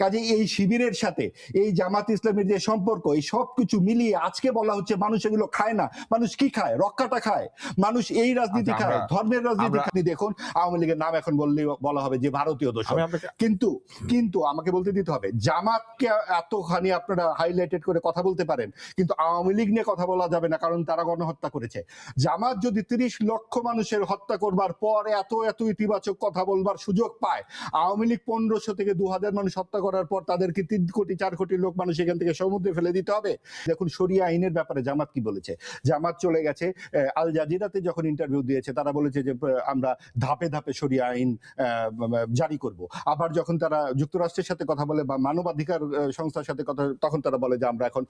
কাজে এই শিবিরের সাথে এই জামাত ইসলামের যে সম্পর্ক, এই সবকিছু মিলিয়ে আজকে বলা হচ্ছে মানুষ এগুলো খায় না। মানুষ কি খায়? রক্কাটা খায়। মানুষ এই রাজনীতি খায়, ধর্মের রাজনীতি খায়। দেখুন, আওয়ামী লীগের নাম এখন বললেই বলা হবে যে ভারতীয় দোষর। কিন্তু আমাকে বলতে দিতে হবে, জামাতকে এতখানি আপনারা হাইলাইটেড করে কথা বলতে পারেন, কিন্তু আওয়ামী লীগ নিয়ে কথা বলা যাবে না, কারণ তারা গণহত্যা করেছে। জামাত যদি 30 লক্ষ মানুষের হত্যা করবার পর এত ইতিবাচক কথা বলবার সুযোগ পায়, আওয়ামী লীগ 1500 থেকে 2000 মানুষ হত্যা করার পর তাদেরকে 3 কোটি 4 কোটি লোক মানুষ এখান থেকে সমুদ্রে ফেলে দিতে হবে? দেখুন, শরিয়া আইনের ব্যাপারে জামাত কি বলেছে। জামাত চলে গেছে আল জাজিরাতে যখন ইন্টারভিউ দিয়েছে, তারা বলেছে যে আমরা ধাপে ধাপে শরিয়া আইন জারি করব। আবার যখন তারা যুক্তরাষ্ট্রের সাথে কথা বলে বা মানবাধিকার সংস্থার সাথে কথা, তখন তারা বলে যে আমরা এখন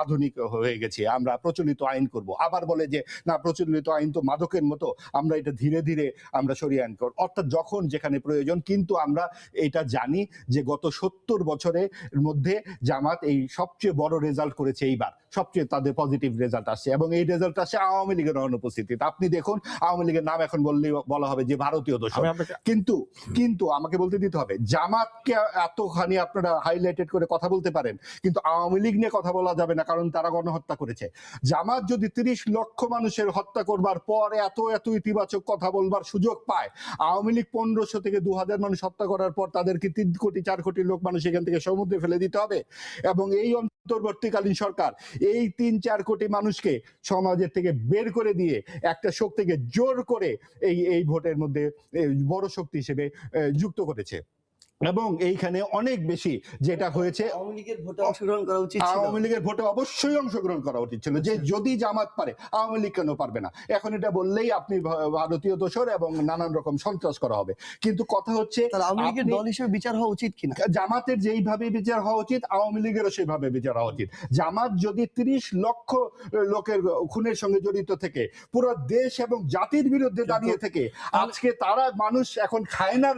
আধুনিক হয়ে গেছি, আমরা প্রচলিত আইন করব। আবার বলে যে না, প্রচলিত আইন তো মাদকের মতো, আমরা এটা ধীরে ধীরে আমরা শরিয়া আইন করব। অর্থাৎ যখন যেখানে প্রয়োজন। কিন্তু আমরা এটা জানি যে গত 70 বছরের মধ্যে জামাত এই সবচেয়ে বড় রেজাল্ট করেছে এইবার, সবচেয়ে তাদের পজিটিভ রেজাল্ট আসছে, এবং এই রেজাল্ট আসছে আওয়ামী লীগের অনুপস্থিতিতে। আপনি দেখুন, আওয়ামী লীগের নাম এখন বললেই বলা হবে যে ভারতীয় দোষর। কিন্তু আমাকে বলতে দিতে হবে, জামাতকে এতখানি আপনারা হাইলাইটেড করে কথা বলতে পারেন, কিন্তু আওয়ামী লীগ নিয়ে কথা বলা যাবে না, কারণ তারা গণহত্যা করেছে। জামাত যদি 30 লক্ষ মানুষের হত্যা করবার পর এত ইতিবাচক কথা বলবার সুযোগ পায়, আওয়ামী লীগ 1500 থেকে 2000 মানুষ হত্যা করার পর তাদেরকে 3 কোটি 4 কোটি লোক মানুষ এখান থেকে সমুদ্রে ফেলে দিতে হবে, এবং এই অন্তর্বর্তীকালীন সরকার এই 3-4 কোটি মানুষকে সমাজের থেকে বের করে দিয়ে একটা শক্তিকে জোর করে এই ভোটের মধ্যে বড় শক্তি হিসেবে যুক্ত করেছে। এবং এইখানে অনেক বেশি যেটা হয়েছে, আওয়ামী লীগের ভোটে অংশগ্রহণ করা উচিত ছিল। আওয়ামী লীগের ভোটে অবশ্যই অংশগ্রহণ করা উচিত ছিল, যে যদি জামাত পারে আওয়ামী লীগ কেন পারবে না। এখন এটা বললেই আপনি ভারতীয় দোষর এবং নানান রকম সন্ত্রাস করা হবে। কিন্তু কথা হচ্ছে, আওয়ামী লীগের দল হিসেবে বিচার হওয়া উচিত কিনা? জামাতের যেইভাবে বিচার হওয়া উচিত, আওয়ামী লীগেরও সেইভাবে বিচার হওয়া উচিত। জামাত যদি 30 লক্ষ লোকের খুনের সঙ্গে জড়িত থেকে পুরো দেশ এবং জাতির বিরুদ্ধে দাঁড়িয়ে থেকে আজকে তারা মানুষ এখন খায় না,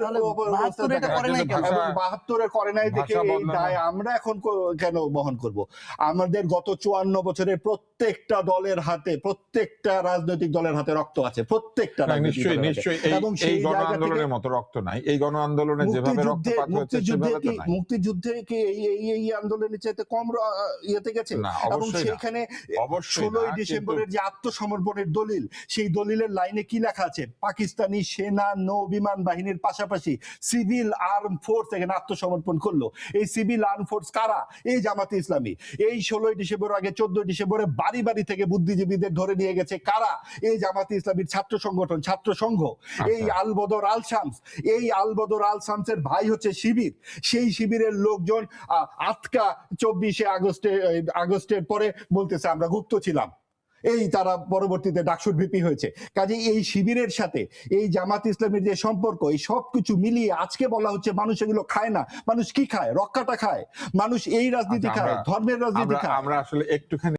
72-এর করে নাই দেখে এই দায় আমরা এখন কেন বহন করব? আমাদের গত 54 বছরের প্রত্যেকটা দলের হাতে, প্রত্যেকটা রাজনৈতিক দলের হাতে রক্ত আছে, প্রত্যেকটা এবং সেই গণ আন্দোলনের মতো রক্ত নাই। এই গণ আন্দোলনে যেভাবে রক্তপাত হয়েছে সেভাবে তো নাই। মুক্তিযুদ্ধে কি এই আন্দোলনের চাইতে কম ইয়েতে গেছে? এবং সেইখানে 16ই ডিসেম্বরের যে আত্মসমর্পণের দলিল, সেই দলিলের লাইনে কি লেখা আছে? পাকিস্তানি সেনা নৌ বিমান বাহিনীর পাশাপাশি সিভিল আর্ম ফোর্স এখানে আত্মসমর্পণ করলো। এই সিভিল আর্ম ফোর্স কারা? এই জামাতে ইসলামী। এই 16ই ডিসেম্বর আগে 14 ডিসেম্বরে বাড়ি বাড়ি থেকে বুদ্ধিজীবীদের ধরে নিয়ে গেছে কারা? এই জামাতে ইসলামীর ছাত্র সংগঠন, ছাত্র সংঘ। এই আলবদর আল শামস, এই আলবদর আল শামসের ভাই হচ্ছে শিবির। সেই শিবিরের লোকজন আজকা 24শে আগস্টের পরে বলতেছে আমরা গুপ্ত ছিলাম। এই তারা পরবর্তীতে ডাকসুর ভিপি হয়েছে। কাজে এই শিবিরের সাথে এই জামাত ইসলামের যে সম্পর্ক, এই সবকিছু মিলিয়ে আজকে বলা হচ্ছে মানুষ এগুলো খায় না। মানুষ কি খায়? রক্কাটা খায়। মানুষ এই রাজনীতি খায়, ধর্মের রাজনীতি খায়। আমরা আসলে একটুখানি